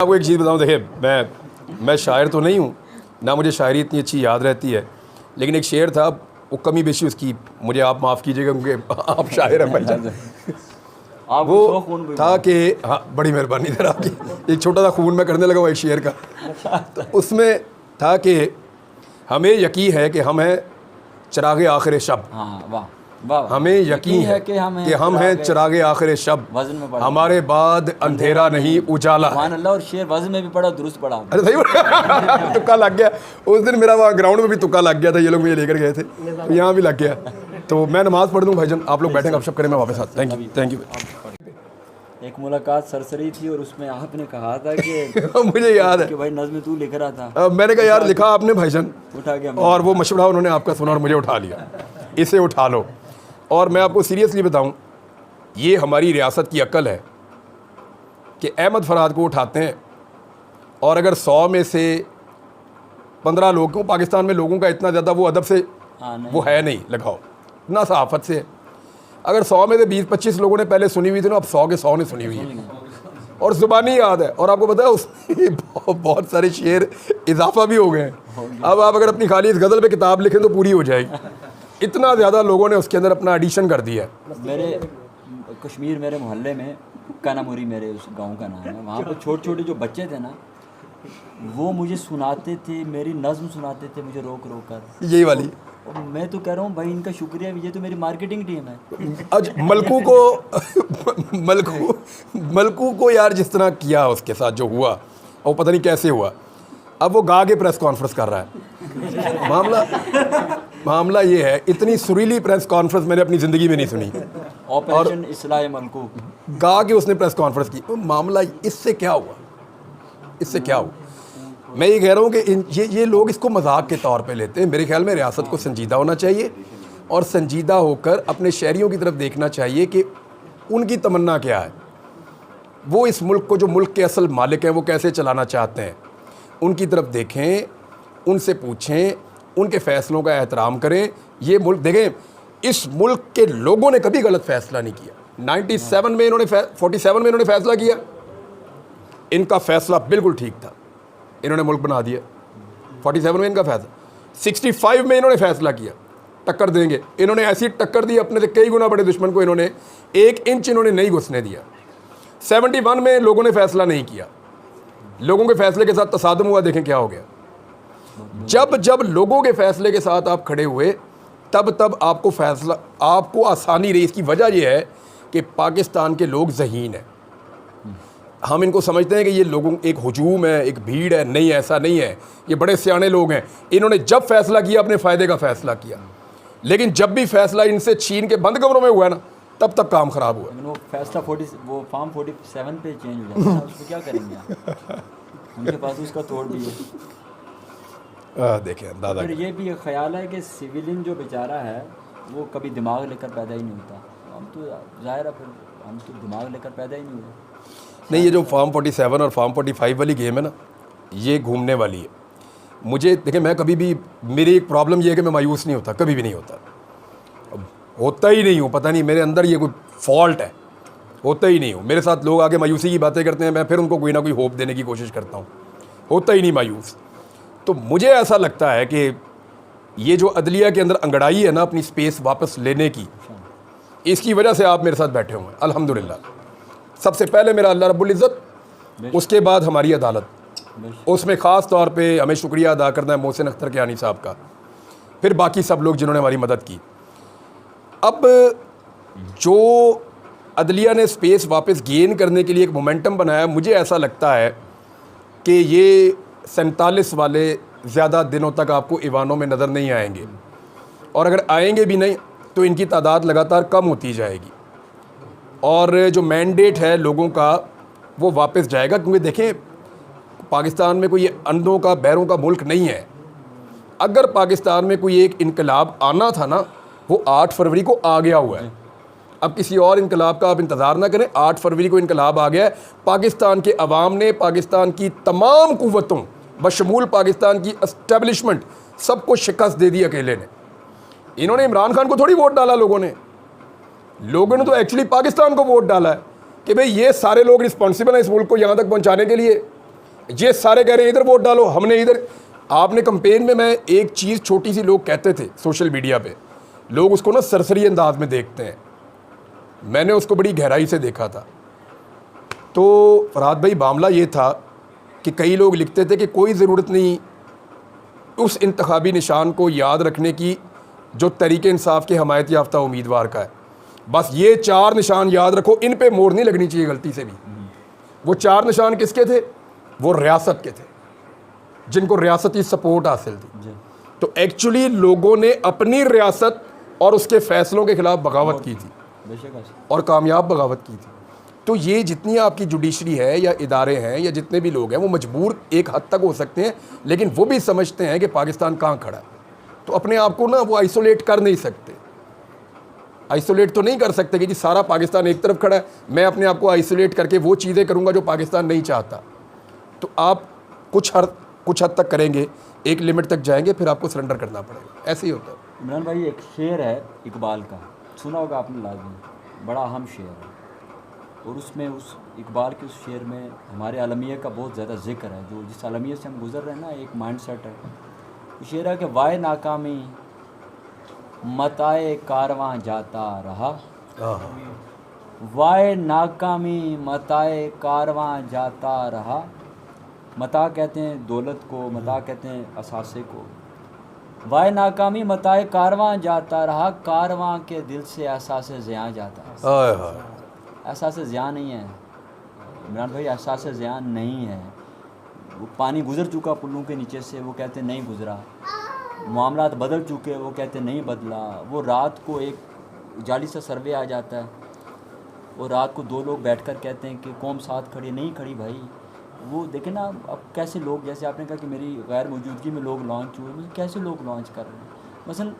आपको एक चीज़ बताऊँ, देखिए मैं शायर तो नहीं हूँ, ना मुझे शायरी इतनी अच्छी याद रहती है, लेकिन एक शेर था, वो कमी बेशी उसकी मुझे आप माफ़ कीजिएगा क्योंकि आप शायर हैं भाईजान। वो था कि हाँ, बड़ी मेहरबानी सर आपकी। एक छोटा सा खून में करने लगा वो एक शेर का, तो उसमें था कि हमें यकीन है कि हम हैं चिरागे आखिर शब। हाँ, वाह वाह। हमें यकीन है कि हम हैं चिरागे आखिर शब, वज़न में पढ़ा, हमारे बाद अंधेरा नहीं उजाला है। सुभान अल्लाह। और शेर वज़न में भी पढ़ा, दुरुस्त पढ़ा। अरे सही तुक्का लग गया उस दिन, मेरा वहाँ ग्राउंड में भी तुक्का लग गया था, ये लोग मुझे लेकर गए थे, तो यहाँ भी लग गया। तो मैं नमाज़ पढ़ दूँ भाईजान, आप लोग बैठेंगे गपशप करें, मैं वापस आता। Thank you. एक मुलाकात सरसरी थी और उसमें आपने कहा था कि मुझे याद है कि भाई नज़्म तू लिख रहा था। मैंने कहा यार लिखा आपने भाईजान, उठा गया और वो मशवरा उन्होंने आपका सुना और मुझे उठा लिया, इसे उठा लो। और मैं आपको सीरियसली बताऊं, ये हमारी रियासत की अक्ल है कि अहमद फराद को उठाते हैं और अगर 100 में से 15 लोगों, पाकिस्तान में लोगों का इतना ज़्यादा वो अदब से वो है नहीं लगाओ, ना सहाफ़त से है। अगर 100 में से 20-25 लोगों ने पहले सुनी हुई थी ना, अब 100 के 100 ने सुनी हुई है और ज़ुबानी याद है। और आपको पता है उसमें बहुत सारे शेर इजाफा भी हो गए हैं। अब आप अगर अपनी खाली इस गज़ल पे किताब लिखें तो पूरी हो जाएगी, इतना ज़्यादा लोगों ने उसके अंदर अपना एडिशन कर दिया है। मेरे कश्मीर, मेरे मोहल्ले में कानामुरी मेरे उस गांव का नाम है, वहाँ पर छोटे छोटे जो बच्चे थे ना, वो मुझे सुनाते थे, मेरी नज़्म सुनाते थे मुझे रोक रोक कर, यही वाली। और मैं तो कह रहा हूँ भाई इनका शुक्रिया, ये तो मेरी मार्केटिंग टीम है। आज मलकू को यार जिस तरह किया उसके साथ जो हुआ, और पता नहीं कैसे हुआ, अब वो गा के प्रेस कॉन्फ्रेंस कर रहा है। मामला ये है, इतनी सुरीली प्रेस कॉन्फ्रेंस मैंने अपनी ज़िंदगी में नहीं सुनी। ऑपरेशन इस्लाह मलकू गा के उसने प्रेस कॉन्फ्रेंस की। तो मामला इससे क्या हुआ, इससे क्या हुआ? मैं ये कह रहा हूँ कि ये लोग इसको मजाक के तौर पे लेते हैं। मेरे ख्याल में रियासत को संजीदा होना चाहिए और संजीदा होकर अपने शहरियों की तरफ देखना चाहिए कि उनकी तमन्ना क्या है, वो इस मुल्क को, जो मुल्क के असल मालिक हैं, वो कैसे चलाना चाहते हैं, उनकी तरफ देखें, उनसे पूछें, उनके फ़ैसलों का एहतराम करें। ये मुल्क देखें, इस मुल्क के लोगों ने कभी गलत फ़ैसला नहीं किया। 47 में इन्होंने 47 में इन्होंने फ़ैसला किया, इनका फ़ैसला बिल्कुल ठीक था, इन्होंने मुल्क बना दिया। 47 में इनका फ़ैसला, 65 में इन्होंने फ़ैसला किया टक्कर देंगे, इन्होंने ऐसी टक्कर दी, अपने से कई गुना बड़े दुश्मन को इन्होंने 1 इंच इन्होंने नहीं घुसने दिया। 71 में लोगों ने फ़ैसला नहीं किया, लोगों के फ़ैसले के साथ तसादम हुआ, देखें क्या हो गया। जब लोगों के फ़ैसले के साथ आप खड़े हुए, तब आपको फ़ैसला, आपको आसानी रही। इसकी वजह यह है कि पाकिस्तान के लोग ज़हीन हैं। हम इनको समझते हैं कि ये लोगों एक हुजूम है, एक भीड़ है, नहीं, ऐसा नहीं है, ये बड़े सियाने लोग हैं। इन्होंने जब फ़ैसला किया अपने फ़ायदे का फ़ैसला किया, लेकिन जब भी फ़ैसला इनसे छीन के बंद कमरों में हुआ है ना, तब काम ख़राब हुआ। वो फैसला वो फॉर्म 47 पे चेंज हो जाता है, उसको क्या करेंगे आप? उनके पास उसका तोड़ भी है। देखें दादा, फिर ये भी एक ख्याल है कि सिविलियन जो बेचारा है वो कभी दिमाग लेकर पैदा ही नहीं होता। हम तो ज़ाहिर है, फिर हम तो दिमाग लेकर पैदा ही नहीं हुए। नहीं, ये जो फॉर्म 47 और फॉर्म 45 वाली गेम है ना, ये घूमने वाली है। मुझे देखें, मैं कभी भी, मेरी एक प्रॉब्लम ये है कि मैं मायूस नहीं होता, कभी भी नहीं होता, होता ही नहीं हूँ। पता नहीं मेरे अंदर ये कोई फॉल्ट है, होता ही नहीं हूँ। मेरे साथ लोग आगे मायूसी की बातें करते हैं, मैं फिर उनको कोई ना कोई होप देने की कोशिश करता हूँ, होता ही नहीं मायूस। तो मुझे ऐसा लगता है कि ये जो अदलिया के अंदर अंगड़ाई है ना अपनी स्पेस वापस लेने की, इसकी वजह से आप मेरे साथ बैठे हुए हैं। अल्हम्दुलिल्लाह, सबसे पहले मेरा अल्लाह रब्बुल इज़्ज़त, उसके बाद हमारी अदालत, उसमें ख़ास तौर पे हमें शुक्रिया अदा करना है मोहसिन अख्तर कियानी साहब का, फिर बाकी सब लोग जिन्होंने हमारी मदद की। अब जो अदलिया ने स्पेस वापस गेन करने के लिए एक मोमेंटम बनाया, मुझे ऐसा लगता है कि ये 47 वाले ज़्यादा दिनों तक आपको ईवानों में नज़र नहीं आएंगे, और अगर आएंगे भी नहीं तो इनकी तादाद लगातार कम होती जाएगी, और जो मैंडेट है लोगों का वो वापस जाएगा। क्योंकि देखें, पाकिस्तान में कोई अंधों का, बैरों का मुल्क नहीं है। अगर पाकिस्तान में कोई एक इनकलाब आना था ना, वो 8 फरवरी को आ गया हुआ है। अब किसी और इनकलाब का आप इंतज़ार ना करें, 8 फरवरी को इनकलाब आ गया है। पाकिस्तान के अवाम ने, पाकिस्तान की तमाम कुव्वतों बशमूल पाकिस्तान की एस्टेब्लिशमेंट, सबको शिकस्त दे दी अकेले ने। इन्होंने इमरान खान को थोड़ी वोट डाला, लोगों ने तो एक्चुअली पाकिस्तान को वोट डाला है कि भाई ये सारे लोग रिस्पॉन्सिबल हैं इस मुल्क को यहाँ तक पहुँचाने के लिए। ये सारे कह रहे हैं इधर वोट डालो, हमने इधर। आपने कंपेन में, मैं एक चीज़ छोटी सी, लोग कहते थे सोशल मीडिया पे, लोग उसको ना सरसरी अंदाज में देखते हैं, मैंने उसको बड़ी गहराई से देखा था। तो फरहाद भाई मामला ये था कि कई लोग लिखते थे कि कोई ज़रूरत नहीं उस इंतखाबी निशान को याद रखने की जो तरीके इंसाफ के हमायत याफ्ता उम्मीदवार का है, बस ये 4 निशान याद रखो, इन पे मोड़ नहीं लगनी चाहिए गलती से भी। वो 4 निशान किसके थे? वो रियासत के थे, जिनको रियासती सपोर्ट हासिल थी। तो एक्चुअली लोगों ने अपनी रियासत और उसके फैसलों के खिलाफ बगावत की थी और कामयाब बगावत की थी। तो ये जितनी आपकी जुडिशरी है या इदारे हैं या जितने भी लोग हैं, वो मजबूर एक हद तक हो सकते हैं, लेकिन वो भी समझते हैं कि पाकिस्तान कहाँ खड़ा है। तो अपने आप को ना वो आइसोलेट कर नहीं सकते, आइसोलेट तो नहीं कर सकते कि जी सारा पाकिस्तान एक तरफ खड़ा है, मैं अपने आप को आइसोलेट करके वो चीज़ें करूँगा जो पाकिस्तान नहीं चाहता। तो आप कुछ हद तक करेंगे, एक लिमिट तक जाएंगे, फिर आपको सरेंडर करना पड़ेगा। ऐसे ही होता है। इमरान भाई, एक शेर है इकबाल का, सुना होगा आपने लाजमी, बड़ा अहम शेर है, और उसमें उस इकबाल के उस शेर में हमारे आलमिया का बहुत ज़्यादा जिक्र है, जो जिस आलमिया से हम गुज़र रहे हैं ना, एक माइंड सेट है। वो शेर है कि वाय नाकामी मताए कारवां जाता रहा, वाय नाकामी मताए कारवां जाता रहा। मता कहते हैं दौलत को, मता कहते हैं असासे को। वाय नाकामी मताए कारवां जाता रहा, कारवां के दिल से एहसास ज़ियां जाता है। एहसास ज़ियां नहीं है इमरान भाई, एहसास ज़ियां नहीं है। वो पानी गुज़र चुका पुलों के नीचे से, वो कहते नहीं गुज़रा। मामलात बदल चुके, वो कहते नहीं बदला। वो रात को एक जाली सा सर्वे आ जाता है, और रात को 2 लोग बैठकर कहते हैं कि कौम साथ खड़ी, नहीं खड़ी भाई। वो देखें ना अब कैसे लोग, जैसे आपने कहा कि मेरी गैर मौजूदगी में लोग लॉन्च हुए, मतलब कैसे लोग लॉन्च कर रहे हैं। मसलन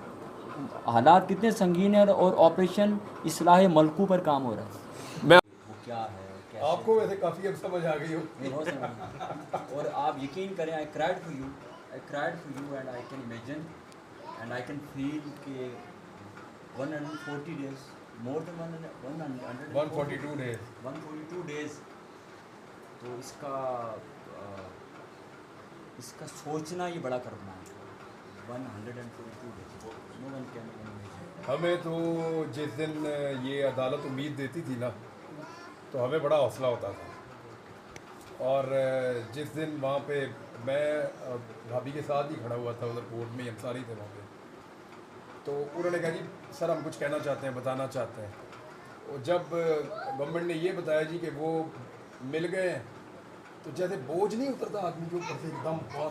हालात कितने संगीन हैं, और ऑपरेशन इस्लाह मलकू पर काम हो रहा है। मैं वो क्या है, कैसे? आपको वैसे काफ़ी अब समझ आ गई हो। बहुत समझ। और आप यकीन करें, I cried for you and I can imagine and I can feel कि 140 days, more than 142 days, 142 days. तो इसका सोचना ही बड़ा करना है। 142 days, no one can imagine. हमें तो जिस दिन ये अदालत उम्मीद देती थी ना, तो हमें बड़ा हौसला होता था। और जिस दिन वहाँ पे मैं भाभी के साथ ही खड़ा हुआ था, उधर कोर्ट में अंसारी थे वहाँ पे, तो उन्होंने कहा जी सर हम कुछ कहना चाहते हैं, बताना चाहते हैं। और जब गवर्नमेंट ने ये बताया जी कि वो मिल गए हैं, तो जैसे बोझ नहीं उतरता आदमी के ऊपर से एकदम बहुत